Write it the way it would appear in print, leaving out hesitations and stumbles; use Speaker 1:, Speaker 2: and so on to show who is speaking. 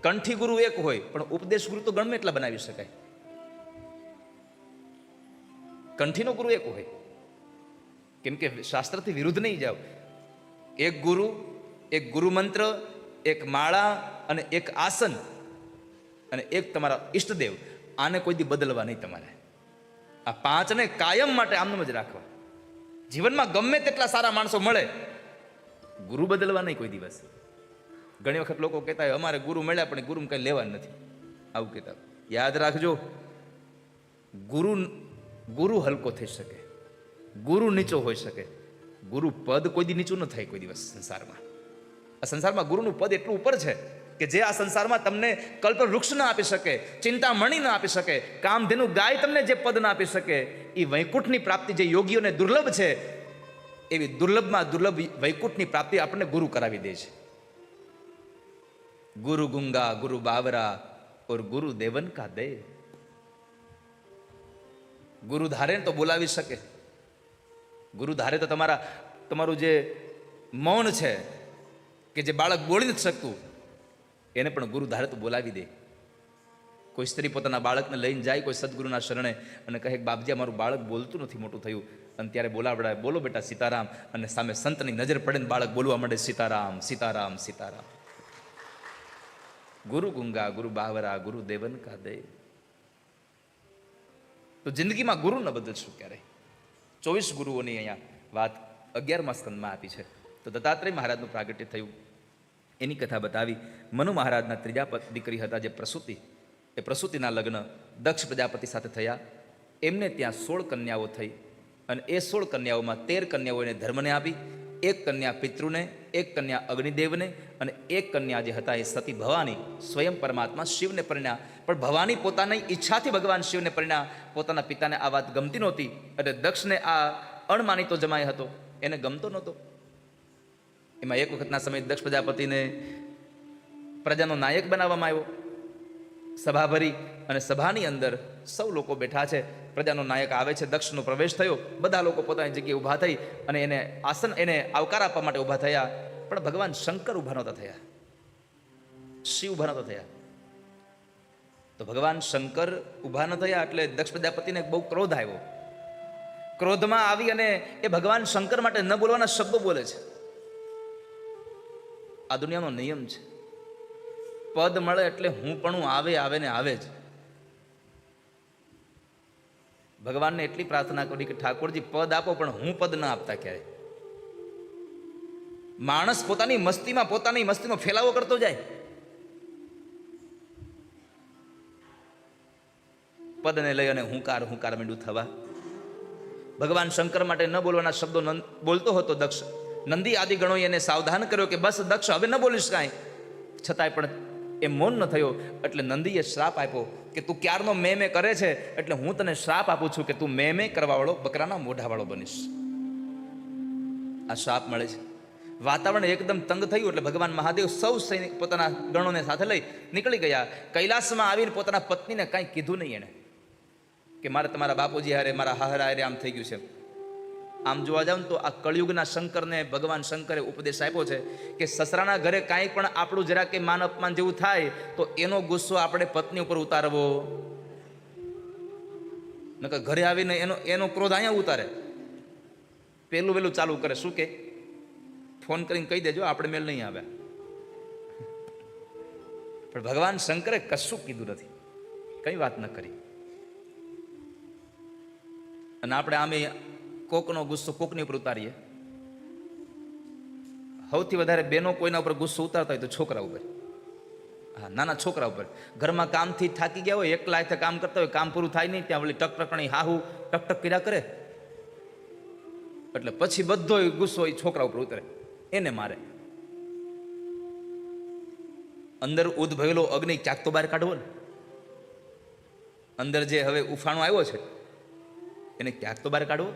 Speaker 1: કંઠી ગુરુ એક હોય, પણ ઉપદેશ ગુરુ તો ગમે એટલા બનાવી શકાય. કંઠીનો ગુરુ એક હોય, કેમ કે શાસ્ત્રથી વિરુદ્ધ નહીં જાઓ. એક ગુરુ, એક ગુરુ મંત્ર, એક માળા અને એક આસન અને એક તમારા ઈષ્ટદેવ, આને કોઈ દી બદલવા નહીં તમારે. આ પાંચને કાયમ માટે આમનામ જ રાખવા. જીવનમાં ગમે તેટલા સારા માણસો મળે, ગુરુ બદલવા નહીં કોઈ દિવસ. ઘણી વખત લોકો કહેતા હોય અમારે ગુરુ મળ્યા પણ ગુરુ કંઈ લેવા નથી, આવું કહેતા. યાદ રાખજો, ગુરુ હલકો થઈ શકે, ગુરુ નીચો હોઈ શકે, ગુરુ પદ કોઈ દી નીચું ન થાય કોઈ દિવસ સંસારમાં. આ સંસારમાં ગુરુનું પદ એટલું ઉપર છે કે જે આ સંસારમાં તમને કલ્પ વૃક્ષ ના આપી શકે, ચિંતામણી ના આપી શકે, કામધેનુ ગાય તમને જે પદ ના આપી શકે, એ વૈકુંઠની પ્રાપ્તિ જે યોગીઓને દુર્લભ છે, એવી દુર્લભમાં દુર્લભ વૈકુંઠની પ્રાપ્તિ આપણને ગુરુ કરાવી દે છે. ગુરુ ગુંગા ગુરુ બાવરા ઓર ગુરુ દેવન કા દે. ગુરુ ધારે તો બોલાવી શકે, ગુરુ ધારે તો તમારું જે મૌન છે કે જે બાળક બોલી નથી શકતું, એને પણ ગુરુ ધારે તો બોલાવી દે. કોઈ સ્ત્રી પોતાના બાળકને લઈને જાય કોઈ સદગુરુના શરણે અને કહે બાપજી મારું બાળક બોલતું નથી, મોટું થયું, અને ત્યારે બોલાવડાય, બોલો બેટા સીતારામ, અને સામે સંતની નજર પડે ને બાળક બોલવા માંડે સીતારામ સીતારામ સીતારામ. ગુરુ ગુંગા ગુરુ બાવરા ગુરુ દેવન કા દે. તો જિંદગીમાં ગુરુ ન બદલશું ક્યારે. 24 ગુરુઓની અહીંયા વાત 11મા સ્કંદમાં આપી છે. તો દત્તાત્રેય મહારાજનું પ્રાગટ્ય થયું, એની કથા બતાવી. મનુ મહારાજના ત્રીજા દીકરી હતા જે પ્રસૂતિ, એ પ્રસૂતિના લગ્ન દક્ષ પ્રજાપતિ સાથે થયા. એમને ત્યાં 16 કન્યાઓ થઈ, અને એ 16 કન્યાઓમાં 13 કન્યાઓ એને ધર્મને આપી, એક કન્યા પિતૃને, એક કન્યા અગ્નિદેવને, અને એક કન્યા જે હતા એ સતી ભવાની સ્વયં પરમાત્મા શિવને પરિણ્યા. પણ ભવાની પોતાની ઈચ્છાથી ભગવાન શિવને પરિણ્યા. પોતાના પિતાને આ વાત ગમતી નહોતી, અને દક્ષને આ અણમાનીતો જમાઈ હતો, એને ગમતો નહોતો. એમાં એક વખતના સમયે દક્ષ પ્રજાપતિને પ્રજાનો નાયક બનાવવામાં આવ્યો. સભા ભરી અને સભાની અંદર સૌ લોકો બેઠા છે, પ્રજાનો નાયક આવે છે, દક્ષનો પ્રવેશ થયો, બધા લોકો પોતાની જગ્યાએ ઊભા થઈ અને એને આવકાર આપવા માટે ઊભા થયા. પણ ભગવાન શંકર ઊભા નહોતા થયા, શિવ ઊભા નહોતા થયા. તો ભગવાન શંકર ઊભા ન થયા એટલે દક્ષ પ્રજાપતિને બહુ ક્રોધ આવ્યો. ક્રોધમાં આવી અને એ ભગવાન શંકર માટે ન બોલવાના શબ્દો બોલે છે. આ દુનિયાનો નિયમ છે, પદ મળે એટલે હું પણ આવે ને આવે જ. ભગવાનને એટલી પ્રાર્થના કરી કે ઠાકોરજી પદ આપો, પણ હું પદ ના આપતા ક્યારે. માણસ પોતાની મસ્તીમાં ફેલાવો કરતો જાય, પદને લઈ અને હુંકાર માંડ્યું થવા. ભગવાન શંકર માટે ન બોલવાના શબ્દો બોલતો હતો દક્ષ. નંદી આદિ ગણોએ એને સાવધાન કર્યો કે બસ દક્ષ હવે ન બોલીશ કાંઈ. છતાંય પણ એ મૌન ન થયો. એટલે નંદીએ શ્રાપ આપ્યો કે તું ક્યારનો મેં કરે છે, એટલે હું તને શ્રાપ આપું છું કે તું મેં કરવાવાળો બકરાના મોઢાવાળો બનીશ. આ શ્રાપ મળે છે. વાતાવરણ એકદમ તંગ થયું એટલે ભગવાન મહાદેવ સૌ સૈનિક પોતાના ગણોને સાથે લઈ નીકળી ગયા. કૈલાસમાં આવીને પોતાના પત્નીને કાંઈ કીધું નહીં એણે કે મારે તમારા બાપુજી હારે, મારા હાહરા હારે આમ થઈ ગયું છે. આમ જોવા જાવ તો આ કળિયુગના શંકરને ભગવાન શંકરે ઉપદેશ આપ્યો છે કે સસરાના ઘરે કાંઈ પણ આપણું જરા કે માન અપમાન જેવું થાય તો એનો ગુસ્સો આપણે પત્ની ઉપર ઉતારવો, નકર ઘરે આવીને એનો ક્રોધ અહીંયા ઉતારે. પેલું ચાલુ કરે, શું કે ફોન કરીને કહી દેજો આપણે મેલ નહીં આવ્યા. પણ ભગવાન શંકરે કશું કીધું નથી, કઈ વાત ન કરી. અને આપણે આમે કોકનો ગુસ્સો કોકની ઉપર ઉતારીએ. સૌથી વધારે બેનો કોઈના ઉપર ગુસ્સો ઉતારતા હોય તો છોકરા ઉપર. હા, નાના છોકરા ઉપર. ઘરમાં કામથી થાકી ગયા હોય, એકલા હાથે કામ કરતા હોય, કામ પૂરું થાય નહીં, ત્યાં ઓલી ટકટકણી હાહુ ટકટક કર્યા કરે, એટલે પછી બધો ગુસ્સો એ છોકરા ઉપર ઉતરે, એને મારે. અંદર ઉદ્ભવેલો અગ્નિ ક્યાંક તો બહાર કાઢવો ને. અંદર જે હવે ઉફાણો આવ્યો છે એને ક્યાંક તો બહાર કાઢવો.